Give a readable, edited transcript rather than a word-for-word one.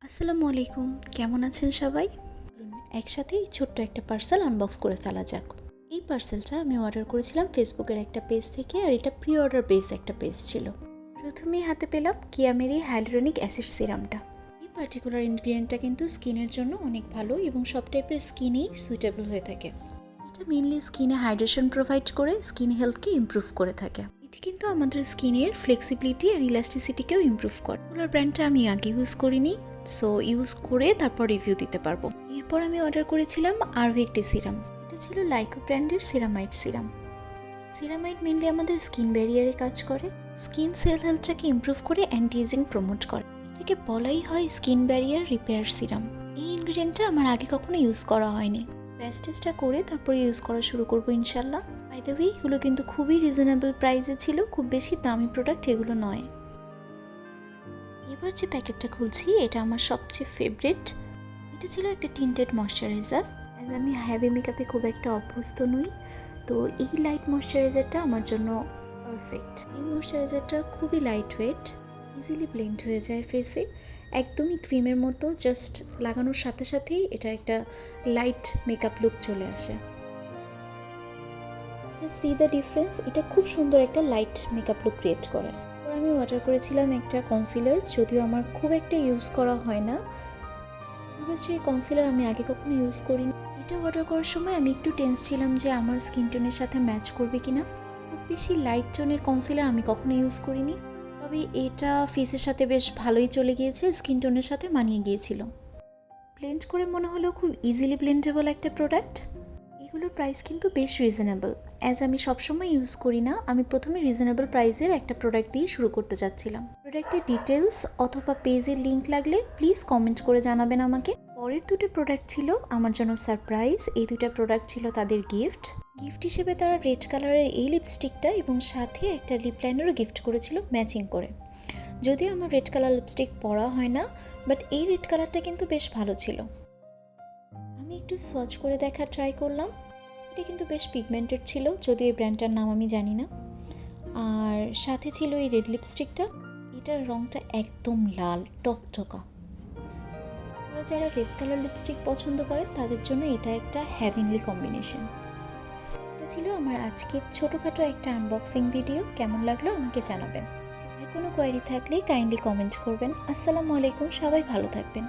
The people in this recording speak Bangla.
আসসালামু আলাইকুম, কেমন আছেন সবাই? একসাথেই ছোট্ট একটা পার্সেল আনবক্স করে ফেলা যাক। এই পার্সেলটা আমি অর্ডার করেছিলাম ফেসবুকের একটা পেজ থেকে, আর এটা প্রি অর্ডার বেসড একটা পেজ ছিল। প্রথমেই হাতে পেলাম কিয়ামেরি হাইলুরনিক অ্যাসিড সিরামটা। এই পার্টিকুলার ইনগ্রিডিয়েন্টটা কিন্তু স্কিনের জন্য অনেক ভালো এবং সব টাইপের স্কিনেই সুইটেবল হয়ে থাকে। এটা মেনলি স্কিনে হাইড্রেশন প্রোভাইড করে স্কিন হেলথকে ইমপ্রুভ করে থাকে। এটি কিন্তু আমাদের স্কিনের ফ্লেক্সিবিলিটি আর ইলাস্টিসিটিকেও ইমপ্রুভ করে। ওনার ব্র্যান্ডটা আমি আগে ইউজ করিনি, সো ইউজ করে তারপর রিভিউ দিতে পারবো। এরপর আমি অর্ডার করেছিলাম আরও একটি সিরাম। এটা ছিল লাইকো ব্র্যান্ডের সিরামাইড সিরাম। সিরামাইড মেনলি আমাদের স্কিন ব্যারিয়ারে কাজ করে, স্কিন সেল হেলথটাকে ইমপ্রুভ করে অ্যান্টি এজিং প্রমোট করে। এটাকে বলাই হয় স্কিন ব্যারিয়ার রিপেয়ার সিরাম। এই ইনগ্রিডিয়েন্টটা আমার আগে কখনো ইউজ করা হয়নি। প্যাচ টেস্টটা করে তারপরে ইউজ করা শুরু করবো ইনশাল্লাহ। বাই দ্য ওয়ে, এগুলো কিন্তু খুবই রিজনেবল প্রাইসে ছিল, খুব বেশি দামি প্রোডাক্ট এগুলো নয়। এবার যে প্যাকেটটা খুলছি এটা আমার সবচেয়ে ফেভারিট। এটা ছিল একটা টিন্টেড ময়শ্চারাইজার। অ্যাজ আমি হ্যাভি মেকআপে খুব একটা অভ্যস্ত নই, তো এই লাইট ময়শ্চারাইজারটা আমার জন্য পারফেক্ট। এই ময়শ্চারাইজারটা খুবই লাইট ওয়েট, ইজিলি ব্লেন্ড হয়ে যায় ফেসে, একদমই ক্রিমের মতো। জাস্ট লাগানোর সাথে সাথেই এটা একটা লাইট মেকআপ লুক চলে আসে। জাস্ট সি দ্য ডিফারেন্স, এটা খুব সুন্দর একটা লাইট মেকআপ লুক ক্রিয়েট করে। তারপর আমি অর্ডার করেছিলাম একটা কনসিলার, যদিও আমার খুব একটা ইউজ করা হয় না। এই কনসিলার আমি আগে কখনো ইউজ করিনি। এটা অর্ডার করার সময় আমি একটু টেন্স ছিলাম যে আমার স্কিন টোনের সাথে ম্যাচ করবে কিনা। খুব বেশি লাইট টোনের কনসিলার আমি কখনো ইউজ করিনি, তবে এটা ফেসের সাথে বেশ ভালোই চলে গিয়েছে, স্কিন টোনের সাথে মানিয়ে গিয়েছিল। ব্লেন্ড করে মনে হলো খুব ইজিলি ব্লেন্ডেবল একটা প্রোডাক্ট। এগুলোর প্রাইস কিন্তু বেশ রিজনেবল। অ্যাজ আমি সবসময় ইউজ করি না, আমি প্রথমে রিজনেবল প্রাইসের একটা প্রোডাক্ট দিয়ে শুরু করতে চাচ্ছিলাম। প্রোডাক্টের ডিটেলস অথবা পেজের লিঙ্ক লাগলে প্লিজ কমেন্ট করে জানাবেন আমাকে। পরের দুটো প্রোডাক্ট ছিল আমার জন্য সারপ্রাইজ। এই দুটো প্রোডাক্ট ছিল তাদের গিফট হিসেবে তারা রেড কালারের এই লিপস্টিকটা এবং সাথে একটা লিপ লাইনারও গিফট করেছিল ম্যাচিং করে। যদিও আমার রেড কালার লিপস্টিক পরা হয় না, বাট এই রেড কালারটা কিন্তু বেশ ভালো ছিল। আমি একটু সোয়াচ করে দেখার ট্রাই করলাম। এটা কিন্তু বেশ পিগমেন্টেড ছিল, যদিও এই ব্র্যান্ডটার নাম আমি জানি না। আর সাথে ছিল এই রেড লিপস্টিকটা। এটার রঙটা একদম লাল টকটকা। ওরা যারা রেড কালার লিপস্টিক পছন্দ করে তাদের জন্য এটা একটা হ্যাভেনলি কম্বিনেশন। এটা ছিল আমার আজকের ছোটোখাটো একটা আনবক্সিং ভিডিও। কেমন লাগলো আমাকে জানাবেন। আর কোনো কোয়ারি থাকলে কাইন্ডলি কমেন্ট করবেন। আসসালামু আলাইকুম, সবাই ভালো থাকবেন।